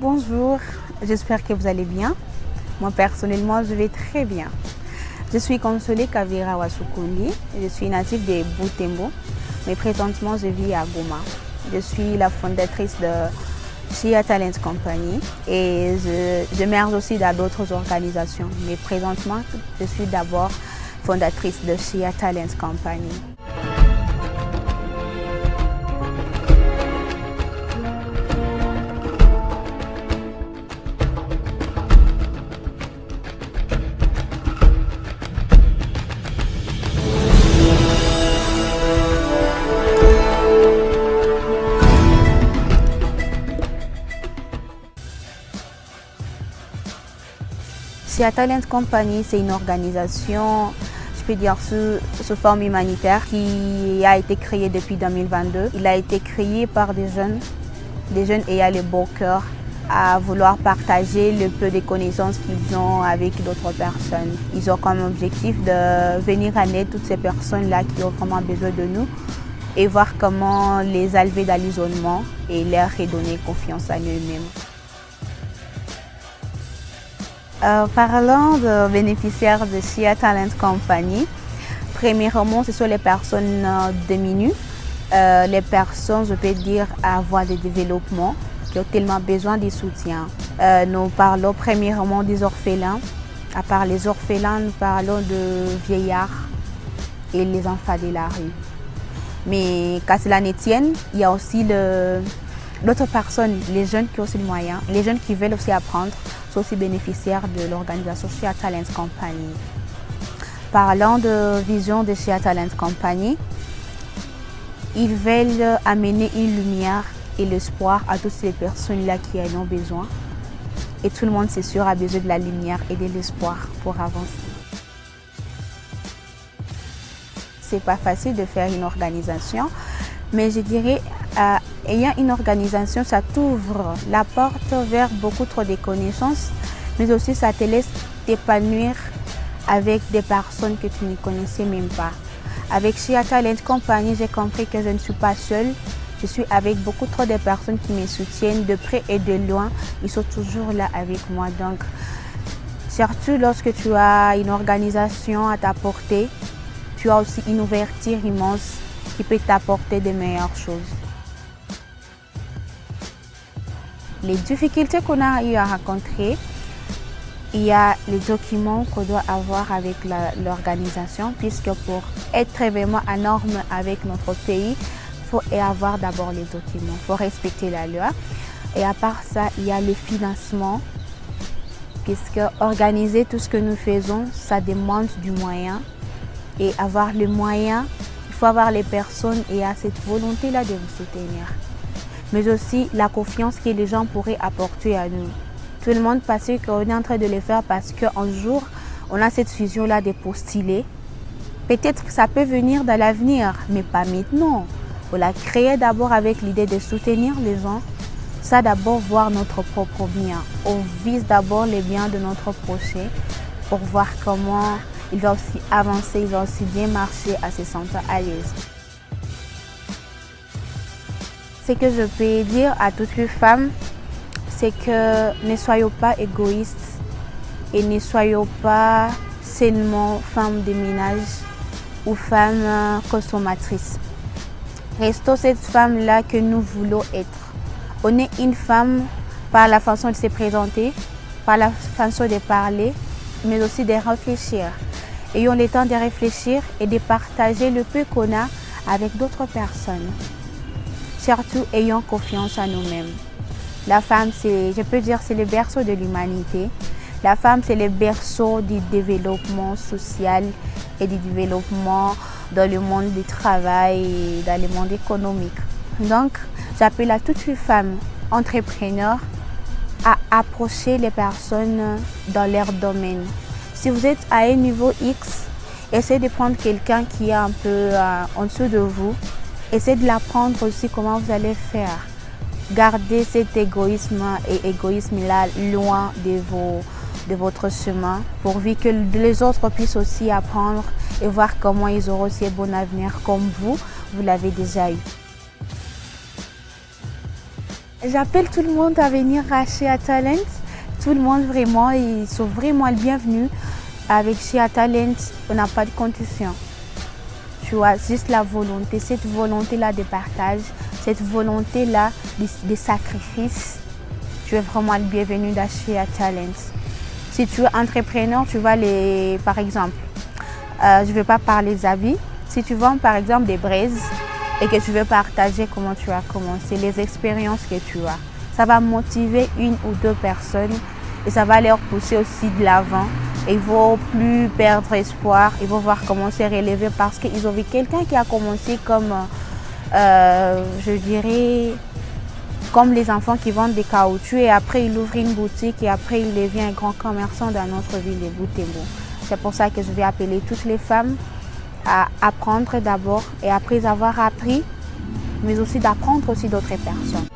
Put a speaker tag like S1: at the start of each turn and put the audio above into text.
S1: Bonjour, j'espère que vous allez bien. Moi personnellement, je vais très bien. Je suis Consolée Kavira Wasukuli, je suis native de Butembo, mais présentement je vis à Goma. Je suis la fondatrice de Chia Talent Company et je merge aussi dans d'autres organisations. Mais présentement, je suis d'abord fondatrice de Chia Talent Company. Chia Talent Company, c'est une organisation, je peux dire, sous forme humanitaire qui a été créée depuis 2022. Il a été créé par des jeunes ayant le beau cœur à vouloir partager le peu de connaissances qu'ils ont avec d'autres personnes. Ils ont comme objectif de venir en aide toutes ces personnes-là qui ont vraiment besoin de nous et voir comment les enlever dans l'isolement et leur redonner confiance en eux-mêmes. Parlant de bénéficiaires de Chia Talent Company, premièrement, ce sont les personnes diminuées, les personnes, je peux dire, à voie de développement, qui ont tellement besoin de soutien. Nous parlons premièrement des orphelins. À part les orphelins, nous parlons de vieillards et les enfants de la rue. Mais qu'à cela ne tienne, il y a aussi d'autres personnes, les jeunes qui ont aussi le moyen, les jeunes qui veulent aussi apprendre, sont aussi bénéficiaires de l'organisation Chia Talent Company. Parlant de vision de Chia Talent Company, ils veulent amener une lumière et l'espoir à toutes ces personnes-là qui en ont besoin. Et tout le monde, c'est sûr, a besoin de la lumière et de l'espoir pour avancer. C'est pas facile de faire une organisation, mais je dirais, ayant une organisation, ça t'ouvre la porte vers beaucoup trop de connaissances, mais aussi ça te laisse t'épanouir avec des personnes que tu ne connaissais même pas. Avec Chia Talent Company, j'ai compris que je ne suis pas seule. Je suis avec beaucoup trop de personnes qui me soutiennent de près et de loin. Ils sont toujours là avec moi. Donc, surtout lorsque tu as une organisation à ta portée, tu as aussi une ouverture immense qui peut t'apporter de meilleures choses. Les difficultés qu'on a eu à rencontrer, il y a les documents qu'on doit avoir avec l'organisation, puisque pour être vraiment à norme avec notre pays, il faut avoir d'abord les documents, il faut respecter la loi. Et à part ça, il y a le financement, puisque organiser tout ce que nous faisons, ça demande du moyen. Et avoir le moyen, il faut avoir les personnes et à cette volonté-là de vous soutenir. Mais aussi la confiance que les gens pourraient apporter à nous. Tout le monde pense qu'on est en train de le faire parce qu'un jour, on a cette vision-là de postuler. Peut-être que ça peut venir dans l'avenir, mais pas maintenant. On l'a créé d'abord avec l'idée de soutenir les gens. Ça d'abord voir notre propre bien. On vise d'abord les biens de notre prochain pour voir comment il va aussi avancer, il va aussi bien marcher à se sentir à l'aise. Ce que je peux dire à toutes les femmes, c'est que ne soyons pas égoïstes et ne soyons pas seulement femmes de ménage ou femmes consommatrices. Restons cette femme-là que nous voulons être. On est une femme par la façon de se présenter, par la façon de parler, mais aussi de réfléchir. Ayons le temps de réfléchir et de partager le peu qu'on a avec d'autres personnes. Surtout, ayons confiance en nous-mêmes. La femme, je peux dire, c'est le berceau de l'humanité. La femme, c'est le berceau du développement social et du développement dans le monde du travail et dans le monde économique. Donc, j'appelle à toutes les femmes entrepreneurs à approcher les personnes dans leur domaine. Si vous êtes à un niveau X, essayez de prendre quelqu'un qui est un peu en dessous de vous. Essayez de l'apprendre aussi comment vous allez faire. Gardez cet égoïsme-là loin de votre chemin, pourvu que les autres puissent aussi apprendre et voir comment ils auront aussi un bon avenir comme vous l'avez déjà eu. J'appelle tout le monde à venir à Shea Talent. Tout le monde vraiment, ils sont vraiment les bienvenus. Avec Shea Talent, on n'a pas de condition. Tu vois, juste la volonté, cette volonté-là de partage, cette volonté-là de sacrifice. Tu es vraiment le bienvenu dans Shea Talent. Si tu es entrepreneur, tu vas les, par exemple, je ne vais pas parler des habits. Si tu vends par exemple des braises et que tu veux partager comment tu as commencé, les expériences que tu as, ça va motiver une ou deux personnes et ça va leur pousser aussi de l'avant. Ils ne vont plus perdre espoir, ils vont voir comment se relever parce qu'ils ont vu quelqu'un qui a commencé comme, je dirais, comme les enfants qui vendent des caoutchoucs et après il ouvre une boutique et après il devient un grand commerçant dans notre ville de Butembo. C'est pour ça que je vais appeler toutes les femmes à apprendre d'abord et après avoir appris, mais aussi d'apprendre aussi d'autres personnes.